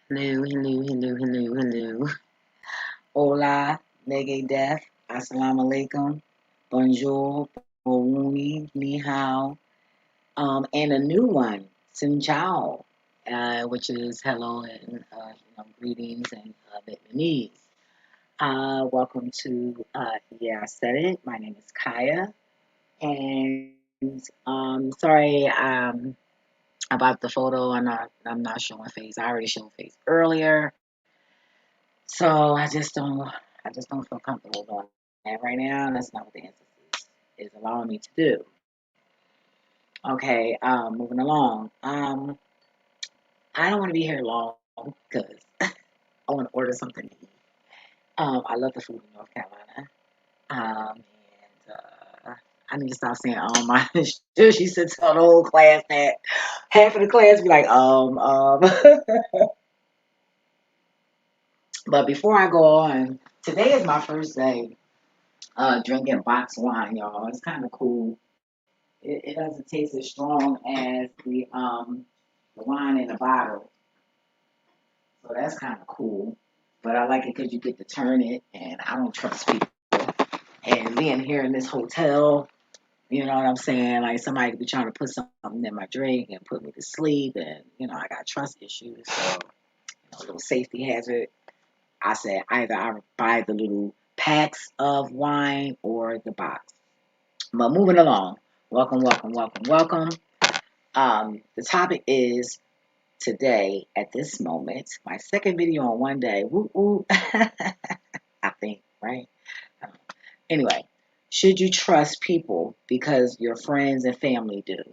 Hello, hello, hello, hello, hello. Hola, nege death, assalamu alaikum, bonjour, bonjour, ni hao, and a new one, xin chao, which is hello and greetings in Vietnamese. Welcome to Yeah, I said it. My name is Kaya, and sorry about the photo. I'm not showing face. I already showed face earlier. So I just don't feel comfortable doing that right now. That's not what the emphasis is allowing me to do. Okay, moving along. I don't want to be here long because I want to order something to eat. I love the food in North Carolina. And I need to stop saying my she said tell the whole class that half of the class be like but before I go on, today is my first day drinking box wine, y'all. It's kind of cool. It doesn't taste as strong as the wine in the bottle, so that's kind of cool. But I like it because you get to turn it, and I don't trust people. And being here in this hotel, you know what I'm saying? Like somebody could be trying to put something in my drink and put me to sleep, and I got trust issues, so a little safety hazard. I said either I buy the little packs of wine or the box. But moving along, welcome, welcome, welcome, welcome. The topic is today, at this moment, my second video on one day. Woo woo. I think, right? Um, Anyway, should you trust people because your friends and family do?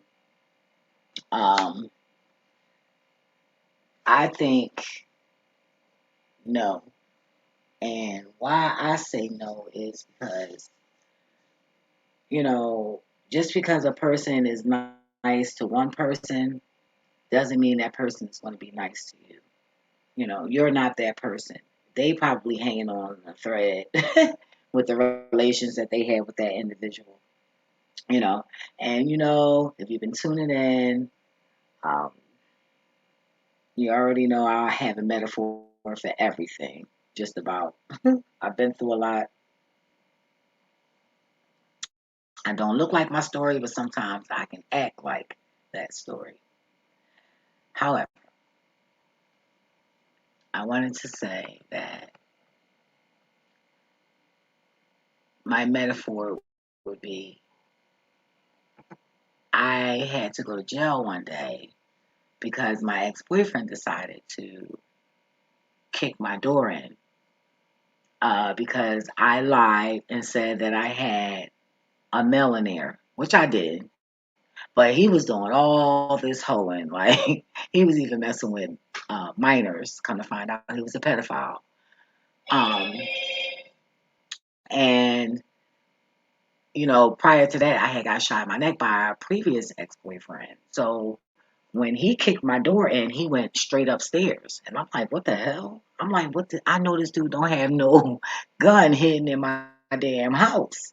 Um, I think no. And why I say no is because, you know, just because a person is nice to one person doesn't mean that person is going to be nice to you. You're not that person. They probably hanging on a thread with the relations that they had with that individual. You know, and if you've been tuning in, um, you already know I have a metaphor for everything. Just about. I've been through a lot. I don't look like my story, but sometimes I can act like that story. However, I wanted to say that my metaphor would be I had to go to jail one day because my ex boyfriend decided to kick my door in because I lied and said that I had a millionaire, which I did. But he was doing all this hoeing. Like, he was even messing with minors. Come to find out, he was a pedophile. Um, and, prior to that, I had got shot in my neck by a previous ex boyfriend. So, when he kicked my door in, he went straight upstairs. And I'm like, what the hell? I'm like, I know this dude don't have no gun hidden in my damn house.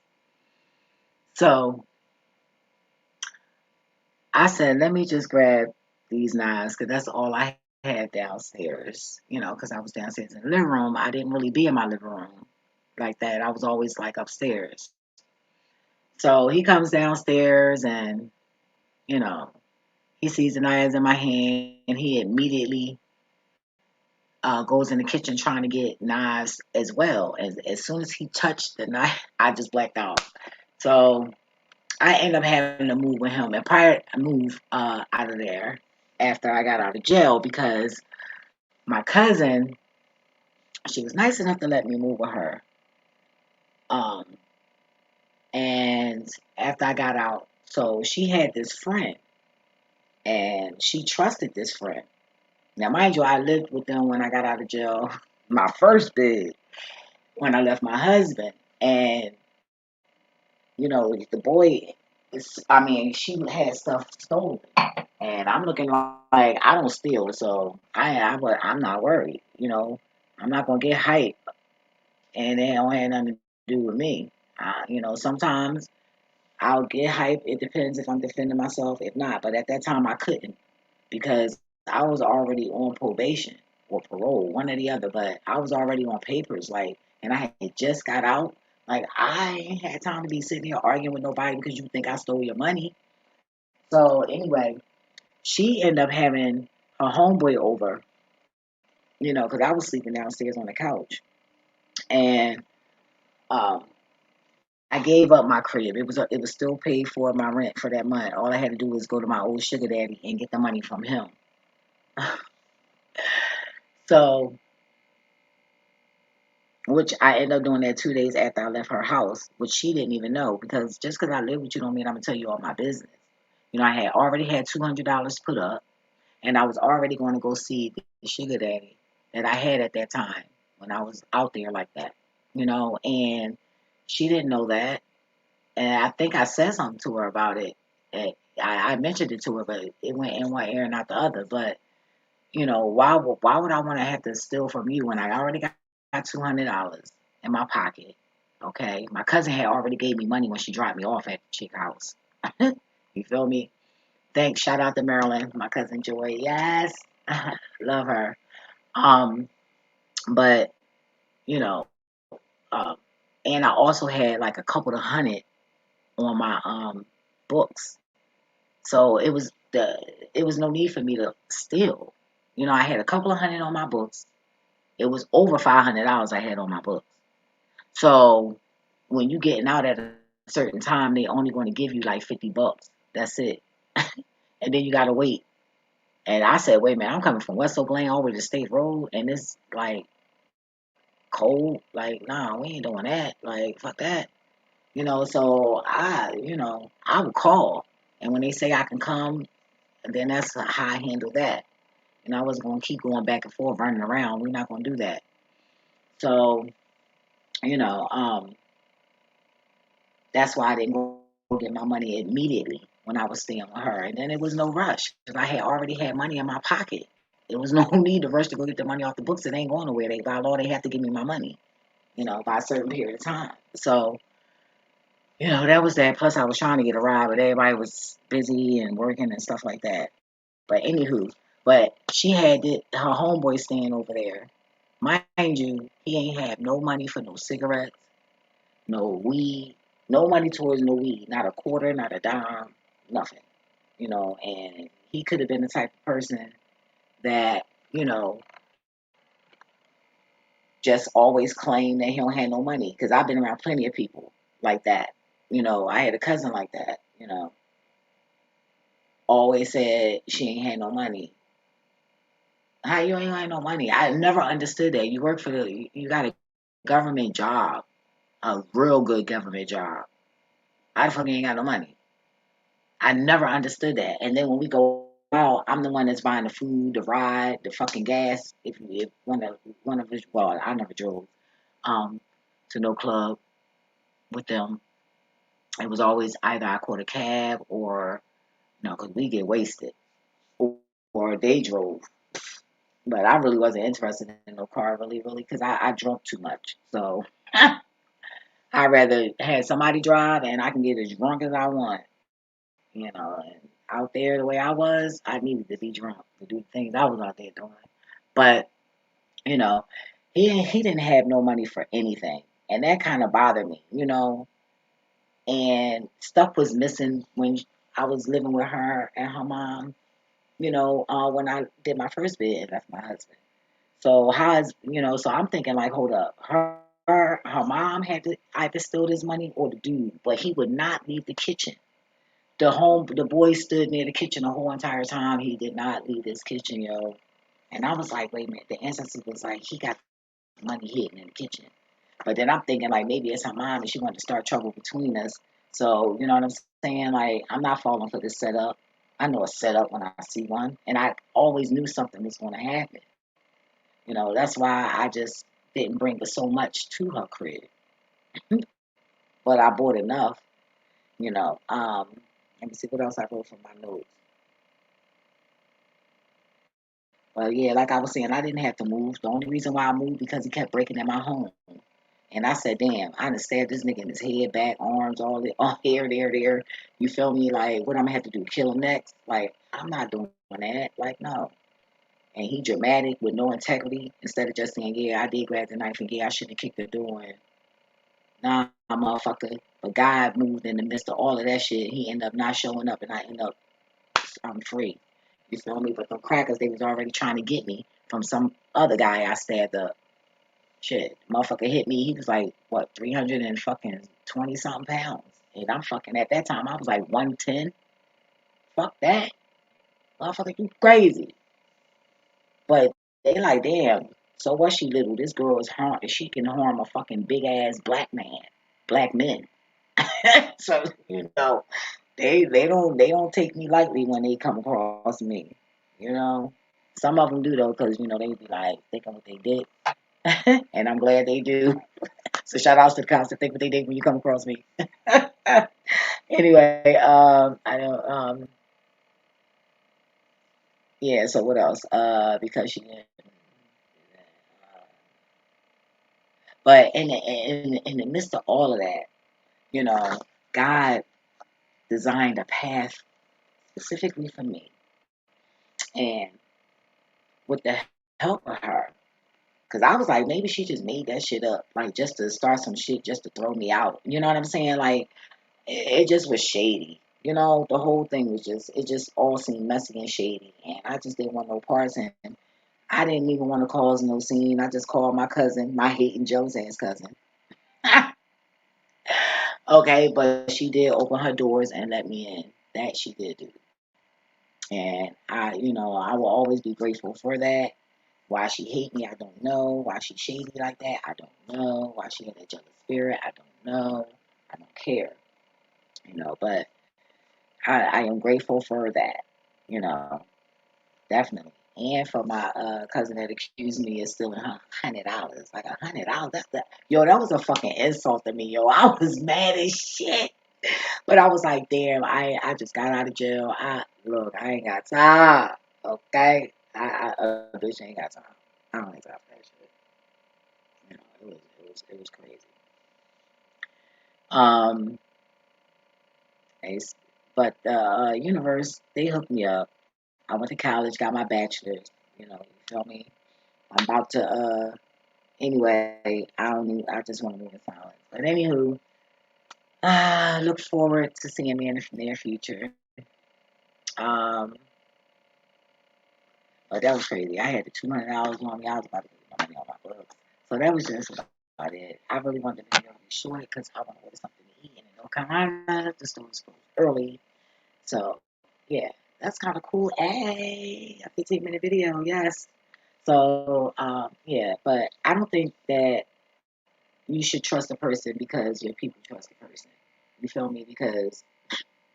So I said, let me just grab these knives because that's all I had downstairs, because I was downstairs in the living room. I didn't really be in my living room like that. I was always like upstairs. So he comes downstairs and, you know, he sees the knives in my hand and he immediately goes in the kitchen trying to get knives as well. As soon as he touched the knife, I just blacked out. So I ended up having to move with him and prior move out of there after I got out of jail because my cousin, she was nice enough to let me move with her. Um, and after I got out, so she had this friend and she trusted this friend. Now, mind you, I lived with them when I got out of jail, my first bid when I left my husband. And the boy she had stuff stolen, and I'm looking like I don't steal, so I'm not worried. I'm not gonna get hype, and it don't have nothing to do with me. Sometimes I'll get hype. It depends if I'm defending myself, if not. But at that time, I couldn't because I was already on probation. or parole, one or the other. But I was already on papers, like, and I had just got out. Like, I ain't had time to be sitting here arguing with nobody because you think I stole your money. So anyway, she ended up having her homeboy over, because I was sleeping downstairs on the couch, and um, I gave up my crib. It was still paid for my rent for that month. All I had to do was go to my old sugar daddy and get the money from him. So, which I ended up doing that 2 days after I left her house, which she didn't even know because just because I live with you don't mean I'm gonna tell you all my business. I had already had $200 put up, and I was already going to go see the sugar daddy that I had at that time when I was out there like that. And she didn't know that, and I think I said something to her about it. I mentioned it to her, but it went in one ear and not the other. But why would I want to have to steal from you when I already got $200 in my pocket? Okay, my cousin had already gave me money when she dropped me off at the chick house. You feel me? Thanks. Shout out to Marilyn, my cousin Joy. Yes, love her. Um, but you know, um, and I also had like a couple of hundred on my books. So it was no need for me to steal. I had a couple of hundred on my books. It was over $500 I had on my books. So when you getting out at a certain time, they only going to give you like $50. That's it, and then you gotta wait. And I said, wait a minute, I'm coming from West Oak Lane all the way to State Road, and it's like cold. Like, nah, we ain't doing that. Like, fuck that. So I would call, and when they say I can come, then that's how I handle that. I wasn't gonna keep going back and forth running around. We're not gonna do that. So you know, um, that's why I didn't go get my money immediately when I was staying with her. And then it was no rush because I had already had money in my pocket. There was no need to rush to go get the money off the books. It ain't going nowhere. They by law they have to give me my money, by a certain period of time. So, that was that. Plus I was trying to get a ride, but everybody was busy and working and stuff like that. But anywho, she had her homeboy staying over there. Mind you, he ain't have no money for no cigarettes, no weed, no money towards no weed, not a quarter, not a dime, nothing. And he could have been the type of person that, you know, just always claimed that he don't have no money. Because I've been around plenty of people like that. I had a cousin like that, always said she ain't had no money. How you ain't had no money? I never understood that. You work you got a government job, a real good government job. I fucking ain't got no money. I never understood that. And then when we go out, I'm the one that's buying the food, the ride, the fucking gas. If one of us, well, I never drove um to no club with them. It was always either I caught a cab or no, because we get wasted, or, or they drove. But I really wasn't interested in no car, really, really, because I drunk too much. So I'd rather have somebody drive and I can get as drunk as I want. And out there the way I was, I needed to be drunk to do the things I was out there doing. But, you know, he didn't have no money for anything. And that kind of bothered me. And stuff was missing when I was living with her and her mom, when I did my first bid, and that's my husband. So so I'm thinking like, hold up, her mom had to either steal this money or the dude, but he would not leave the kitchen. The boy stood near the kitchen the whole entire time. He did not leave his kitchen, yo. And I was like, wait a minute. The ancestor was like, he got money hidden in the kitchen. But then I'm thinking like maybe it's her mom and she wanted to start trouble between us. So you know what I'm saying? Like I'm not falling for this setup. I know a setup when I see one, and I always knew something was going to happen. That's why I just didn't bring so much to her crib, but I bought enough. You know, um, Let me see what else I wrote from my notes. Well, yeah, like I was saying, I didn't have to move. The only reason why I moved because he kept breaking in my home. And I said, damn, I done stabbed this nigga in his head, back, arms, all the all here, there. You feel me? Like, what I'm gonna have to do? Kill him next? Like, I'm not doing that. Like, no. and he dramatic with no integrity instead of just saying, yeah, I did grab the knife and yeah, I shouldn't have kicked the door in. Nah, motherfucker. But God moved in the midst of all of that shit. He ended up not showing up and I end up I'm free. You feel me? But the crackers, they was already trying to get me from some other guy I stabbed up. Shit, motherfucker hit me. He was like, what, 300 and fucking 20 something pounds. And I'm fucking, at that time, I was like 110. Fuck that. Motherfucker, you crazy. But they like, damn, so what she little? This girl is harm, she can harm a fucking big ass black man, black men. So, they don't take me lightly when they come across me. You know, some of them do though, because they be like thinking what they did, and I'm glad they do. So shout outs to the cops that think what they did when you come across me. Anyway, I don't. Yeah. So what else? Because she didn't. But in the midst of all of that, you know, God designed a path specifically for me, and with the help of her, because I was like, maybe she just made that shit up, like just to start some shit, just to throw me out. You know what I'm saying? Like, it just was shady. The whole thing was it just all seemed messy and shady. And I just didn't want no parts. And I didn't even want to cause no scene. I just called my cousin, my hating Jose's cousin. Okay, but she did open her doors and let me in. That she did do. And I will always be grateful for that. Why she hate me, I don't know. Why she shady like that, I don't know. Why she had a jealous spirit, I don't know. I don't care. But I am grateful for that. You know, definitely. And for my cousin that accused me of stealing her $100, like $100. Yo, that was a fucking insult to me. Yo, I was mad as shit. But I was like, damn, I just got out of jail. I ain't got time. Okay, bitch ain't got time. I don't have time for that shit. It was crazy. Um, it's, but the universe, they hooked me up. I went to college, got my bachelor's. You feel me? I'm about to anyway, I just want to move in silence. But anywho, look forward to seeing me in the near future. Um but that was crazy. I had the $200 on me. I was about to get my money on my books. So that was just about it. I really wanted the video to be short because I want to order something to eat in North Carolina. The store's closed early. So yeah, that's kind of cool. Hey, a 15-minute video, yes. So, yeah, but I don't think that you should trust a person because your people trust the person. You feel me? Because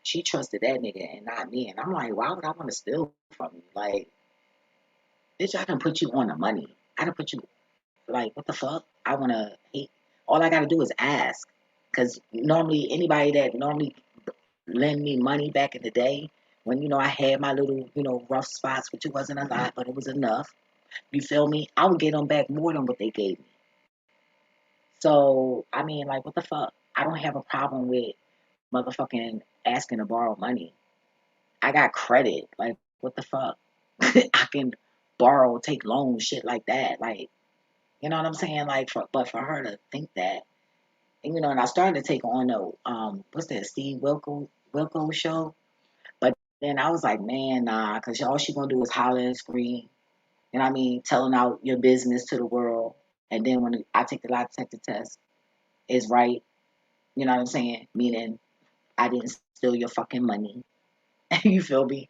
she trusted that nigga and not me. And I'm like, why would I want to steal from you? Like, bitch, I can put you on the money. I can put you, like, what the fuck? I want to hate. All I got to do is ask. Because normally, anybody that normally lend me money back in the day, when, I had my little, rough spots, which it wasn't a lot, but it was enough. You feel me? I would get them back more than what they gave me. So, I mean, like, what the fuck? I don't have a problem with motherfucking asking to borrow money. I got credit. Like, what the fuck? I can borrow, take loans, shit like that. Like, you know what I'm saying? Like, but for her to think that, and I started to take on the what's that Steve Wilco show. But then I was like, man, nah, because all she gonna do is holler and scream. You know what I mean? Telling out your business to the world. And then when I take the lie detector test, it's right. You know what I'm saying? Meaning I didn't steal your fucking money. You feel me?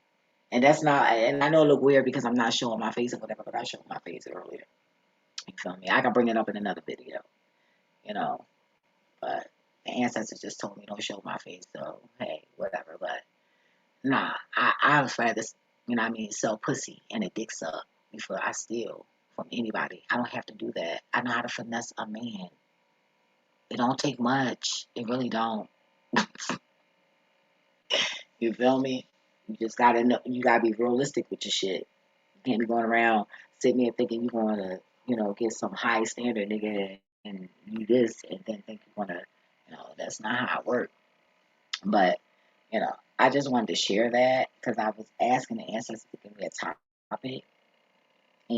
And that's not, and I know it look weird because I'm not showing my face or whatever, but I showed my face earlier. You feel me? I can bring it up in another video, you know, but the ancestors just told me don't show my face, so hey, whatever. But nah, I was rather, sell pussy and a dick suck before I steal from anybody. I don't have to do that. I know how to finesse a man. It don't take much. It really don't. You feel me? You just gotta know. You gotta be realistic with your shit. You can't be going around sitting there thinking you're gonna, get some high standard nigga and you this, and then think you're gonna, that's not how it works. But I just wanted to share that because I was asking the ancestors to give me a topic,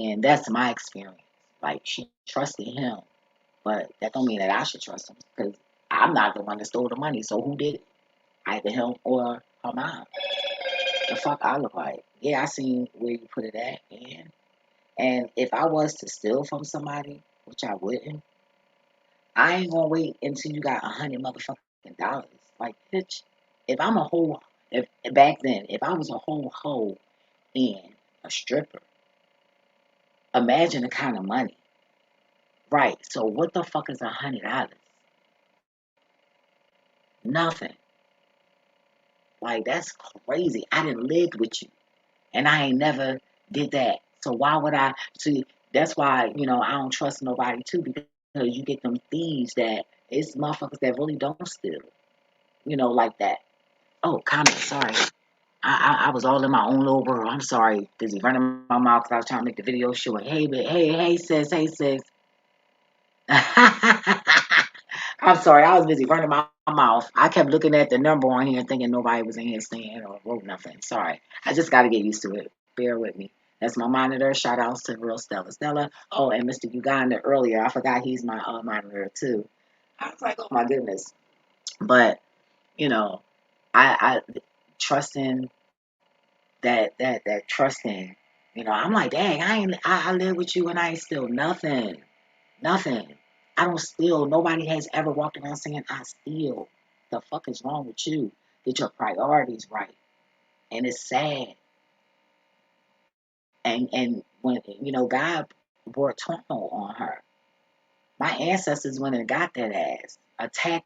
And that's my experience. Like she trusted him, but that don't mean that I should trust him because I'm not the one that stole the money. So who did it? Either him or her mom. The fuck I look like? Yeah, I seen where you put it at, and if I was to steal from somebody, which I wouldn't, I ain't gonna wait until you got 100 motherfucking dollars. Like, bitch, if I'm a whole, if back then, if I was a whole hoe and a stripper, imagine the kind of money. Right. So what the fuck is $100? Nothing. Like that's crazy. I didn't live with you, and I ain't never did that. So why would I? See, that's why I don't trust nobody too because you get them thieves that it's motherfuckers that really don't steal. Like that. Oh, comment. Sorry. I was all in my own little world. I'm sorry. Busy running my mouth because I was trying to make the video short. Hey, but hey, sis, hey, sis. I'm sorry. I was busy running my mouth. I kept looking at the number on here thinking nobody was in here saying or wrote nothing. Sorry. I just got to get used to it. Bear with me. That's my monitor. Shout outs to Real Stella. Stella. Oh, and Mr. Uganda earlier. I forgot he's my monitor too. I was like, oh my goodness. But, you know, I trusting that trusting. I'm like, dang, I live with you and I ain't still nothing. Nothing. I don't steal. Nobody has ever walked around saying I steal. The fuck is wrong with you? Get your priorities right. And it's sad. And when God brought turmoil on her. My ancestors went and got that ass, attacked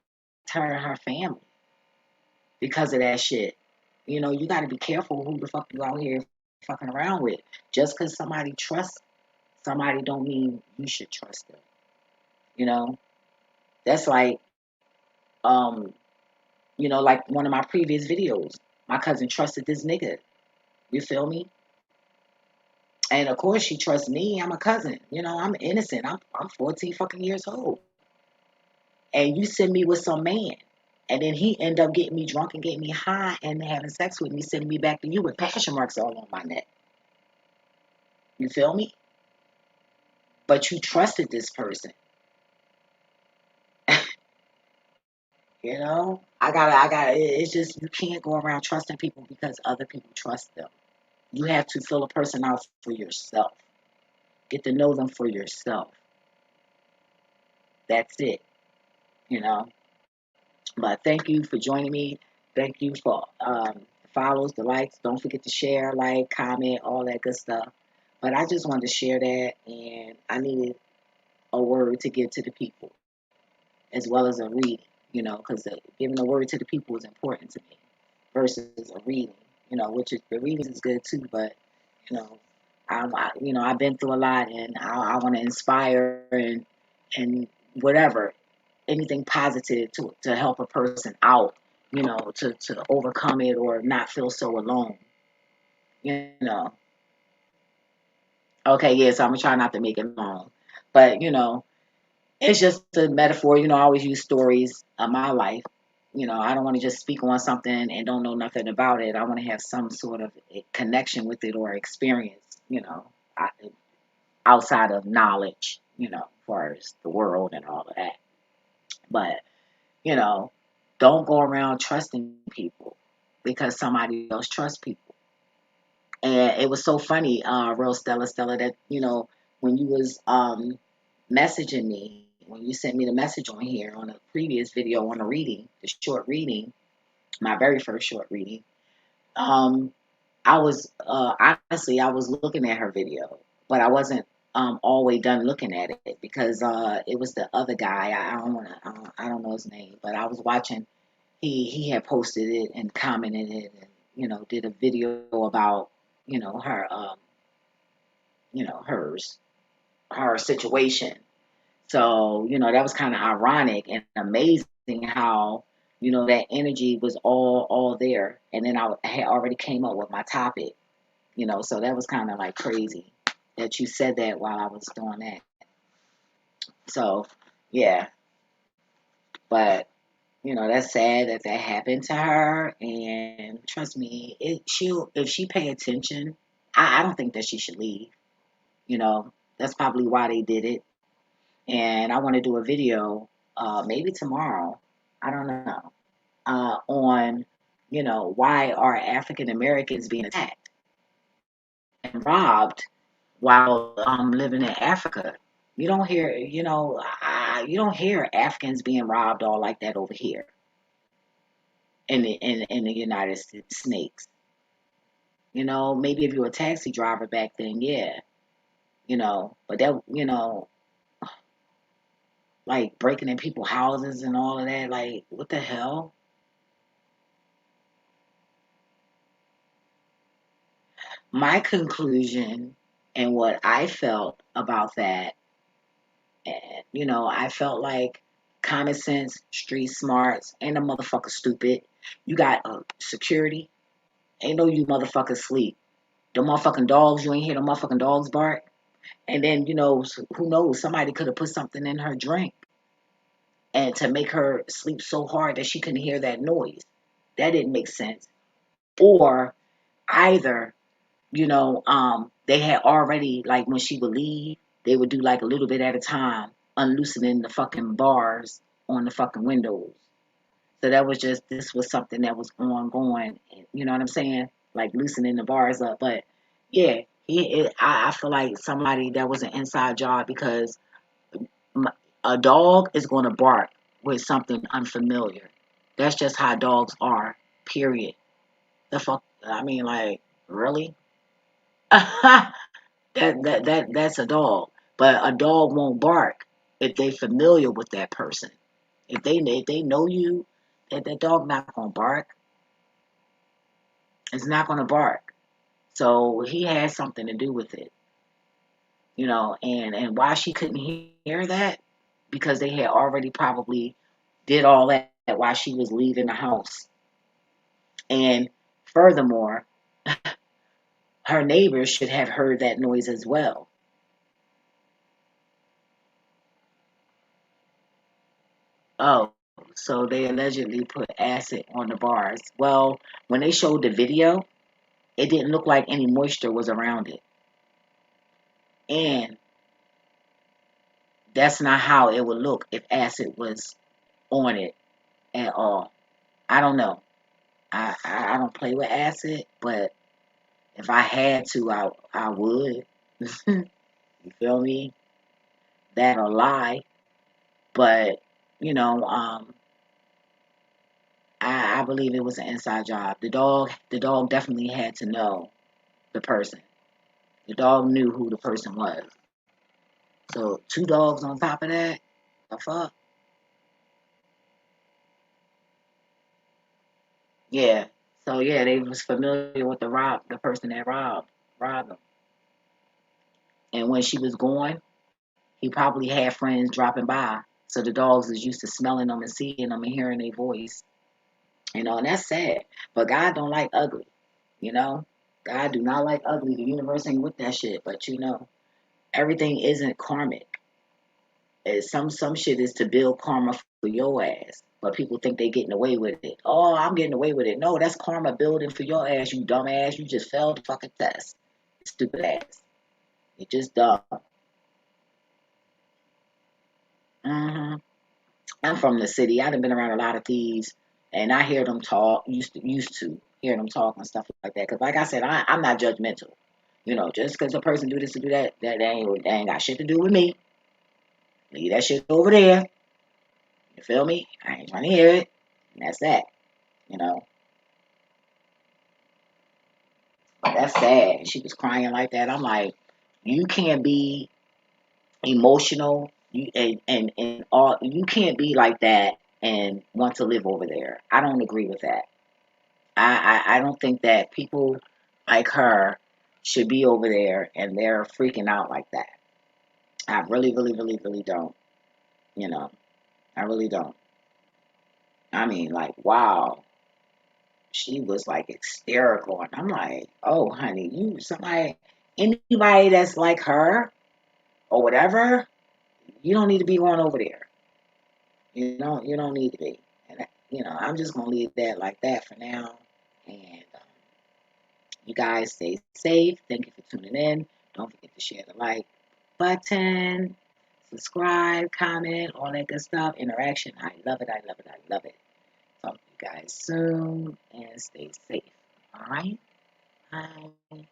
her and her family because of that shit. You got to be careful who the fuck you out here fucking around with. Just because somebody trusts somebody don't mean you should trust them. You know, that's um, like one of my previous videos. My cousin trusted this nigga. You feel me? And of course she trusts me. I'm a cousin. I'm innocent. I'm 14 fucking years old. And you send me with some man. And then he end up getting me drunk and getting me high and having sex with me, sending me back to you with passion marks all on my neck. You feel me? But you trusted this person. I gotta. It's just you can't go around trusting people because other people trust them. You have to fill a person out for yourself. Get to know them for yourself. That's it. You know. But thank you for joining me. Thank you for the follows, the likes. Don't forget to share, like, comment, all that good stuff. But I just wanted to share that, and I needed a word to give to the people, as well as a reading. Because giving a word to the people is important to me versus a reading. Which is the readings is good too, but you know, I've been through a lot, and I want to inspire and whatever anything positive to help a person out, to overcome it or not feel so alone. You know. Okay, yeah, so I'm gonna try not to make it long. But, it's just a metaphor. I always use stories of my life. I don't want to just speak on something and don't know nothing about it. I want to have some sort of a connection with it or experience, I- outside of knowledge, as far as the world and all of that. But, you know, don't go around trusting people because somebody else trusts people. And it was so funny, real Stella, that when you was messaging me, when you sent me the message on here on a previous video on a reading, the short reading, my very first short reading, um, I was honestly I was looking at her video, but I wasn't all the way done looking at it because it was the other guy. I don't know his name, but I was watching. He had posted it and commented it, and did a video about her hers her situation. So that was kind of ironic and amazing how that energy was all there, and then I had already came up with my topic. So that was kind of like crazy that you said that while I was doing that. So yeah, but that's sad that that happened to her, and trust me, if she pay attention, I don't think that she should leave. You know, that's probably why they did it. And I want to do a video, maybe tomorrow. I don't know. On, why are African Americans being attacked and robbed while living in Africa? You don't hear, you don't hear Africans being robbed all like that over here in the United States. Maybe if you're a taxi driver back then, yeah, but that, like breaking in people's houses and all of that, like what the hell? My conclusion and what I felt about that, and I felt like common sense, street smarts, ain't a motherfucker stupid. You got security, ain't no you motherfuckers sleep. The motherfucking dogs, you ain't hear the motherfucking dogs bark. And then, who knows, somebody could have put something in her drink and to make her sleep so hard that she couldn't hear that noise. That didn't make sense. Or either, they had already, like when she would leave, they would do like a little bit at a time, unloosening the fucking bars on the fucking windows. So that was just, this was something that was ongoing. You know what I'm saying? Like loosening the bars up. But yeah, I feel like somebody that was an inside job because a dog is going to bark with something unfamiliar. That's just how dogs are, period. The fuck, I mean, like, really? That's a dog. But a dog won't bark if they familiar with that person. If they know you, that dog not gonna bark. It's not gonna bark. So he had something to do with it, and why she couldn't hear that because they had already probably did all that while she was leaving the house. And furthermore, her neighbors should have heard that noise as well. Oh, so they allegedly put acid on the bars. Well, when they showed the video, it didn't look like any moisture was around it. And that's not how it would look if acid was on it at all. I don't know. I don't play with acid, but if I had to, I would. You feel me? That or lie. But, you know, um, I believe it was an inside job. The dog definitely had to know the person. The dog knew who the person was. So two dogs on top of that, the fuck? Yeah. So yeah, they was familiar with the person that robbed them. And when she was gone, he probably had friends dropping by. So the dogs is used to smelling them and seeing them and hearing their voice. And that's sad. But God don't like ugly, you know? God do not like ugly. The universe ain't with that shit. But everything isn't karmic. Some shit is to build karma for your ass. But people think they getting away with it. Oh, I'm getting away with it. No, that's karma building for your ass, you dumb ass. You just failed the fucking test. Stupid ass. You just dumb. hmm I'm from the city. I've been around a lot of thieves, and I hear them talk. Used to hear them talk and stuff like that. Because, like I said, I'm not judgmental. Just because a person do this or do that, that ain't got shit to do with me. Leave that shit over there. You feel me? I ain't trying to hear it. And that's that. You know. But that's sad. She was crying like that. I'm like, you can't be emotional. And all you can't be like that and want to live over there. I don't agree with that. I don't think that people like her should be over there and they're freaking out like that. I really, really, really, really don't. You know, I really don't. I mean, like, wow, she was like hysterical, and I'm like, oh, honey, anybody that's like her or whatever, you don't need to be going over there. You don't need to be. And I'm just gonna leave that like that for now. And you guys stay safe. Thank you for tuning in. Don't forget to share the like button, subscribe, comment, all that good stuff. Interaction. I love it. I love it. I love it. Talk to you guys soon and stay safe. All right? Bye.